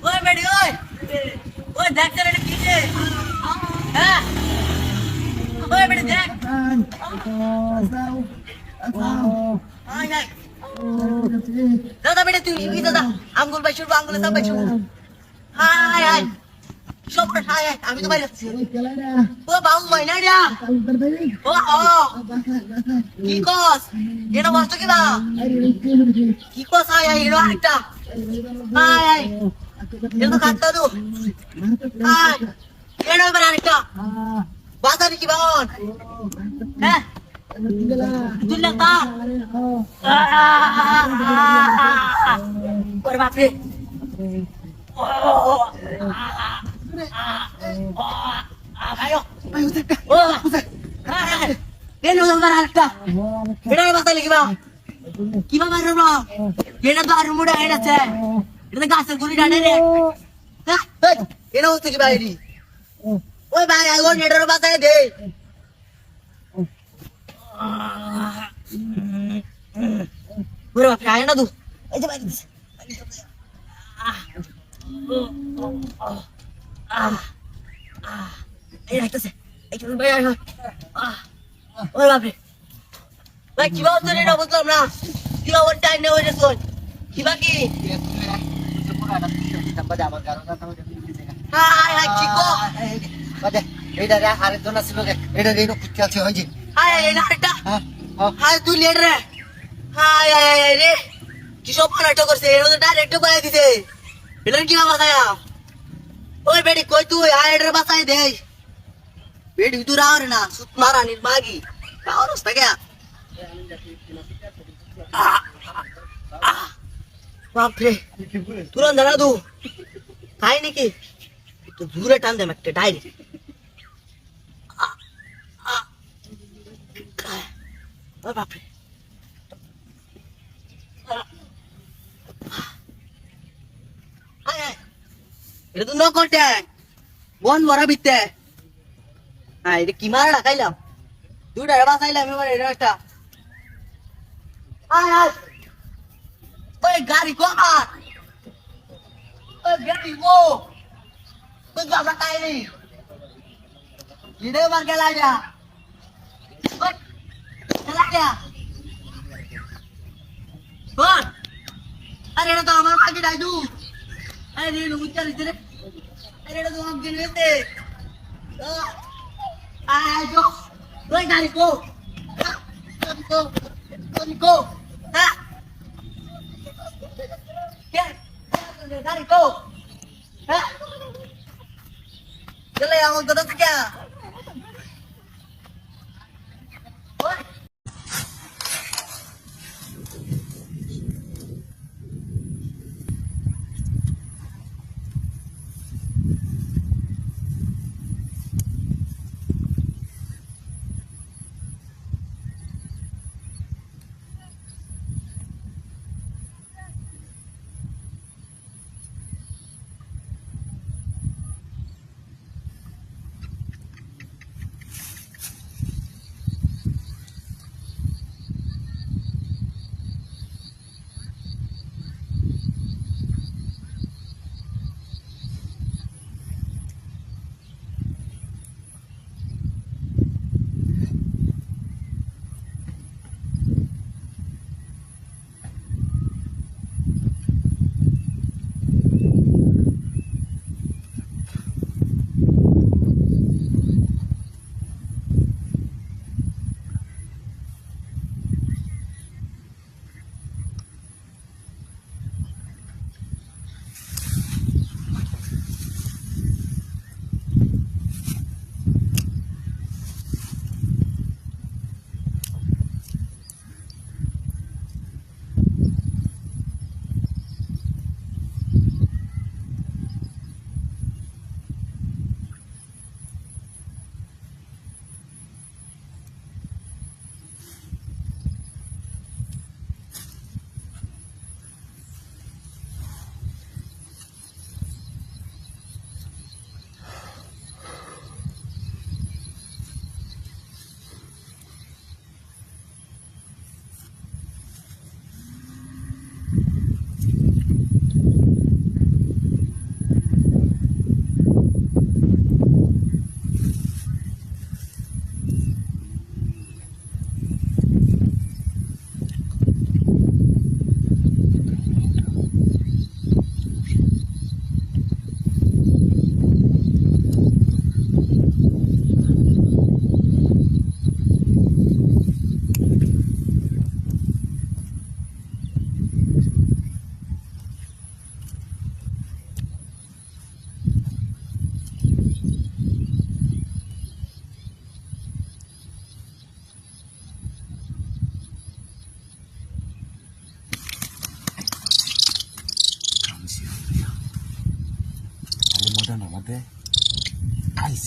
ওই বেডি ওই ওই দেখ চলে এটা কিছে হ্যাঁ ওই বেডি দেখ আয় আয় দাদা বেডি তুই কি দাদা আঙ্গুল ভাই শুরু আঙ্গুলে সব ভাই শুরু হায় হায় সব হায় হায় আমি তো বাইরে আছি ও বাবু ভাই না রে ও কি কস এটা বসতো কি না কি কস হায় হায় এর একটা হায় হায় এটা কাটতা দু হায় এটা এবার আরেকটা বাজারে কি বান হ্যাঁ দুল্লা তা ওরে বাপ রে আয় আয় ও এনে ওবার আরেকটা এটা বাজারে কি বা কি বা মারো না এটা তো আর মুড়া হেডাছে এটা গাছের গুলি ডানে রে হ্যাঁ এটা হচ্ছে কি বাইরি ওই ভাই আইগো নেটার বাতায় দে ওরে বাপ আয় না দু এই যে বাইরে দিছে এই রাখতেছে এই চলুন ভাই আয় ওরে বাপ রে ভাই কি বাবা তোর এটা বুঝলাম না কি বাবা টাইম নেই ওই শোন কি বাকি হাই হাই চিকো বাদে এইটা রে আরেকজন ছিল এটা রে কুচ্চি আছে হইছে হাই এটা আরেকটা হাই তুই লেট রে হাই হাই রে কি সব নাটক করছে এর তো ডাইরেক্ট বানাই দিছে এটা কি বাসায়া ওই বেডি কই তুই হাই এর বাসায় দে বেডি তুই রাওর না সুত মারা নির মাগি রাওর হস্তা কে বাপ রে তুরন্ত দাঁড়া দু খাই নাকি তো দূরে টান দে একটা ডাইরি বাপরে এটা তো নকটে বন মরা বিতে হ্যাঁ এটা কি মারা খাইলাম দুটা বাসাইলাম এবার এটা একটা হায় হায় ওই গাড়ি কো আমার ওই গাড়ি কো তুই বাবা কাইনি ইডে বার গেলা যা ওই গেলা যা বল আরে এটা তো আমার আগে দাইদু আরে রে উচ্চার রে আরে এটা তো আমাকে নিতে আয় যো ওই গাড়ি কো কো হ্যাঁ কে গাড়ি কো হ্যাঁ চলে আমার কথা থেকে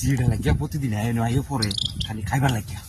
জিটা লাগিয়া প্রতিদিন আইও পরে খালি খাইবার লাগিয়া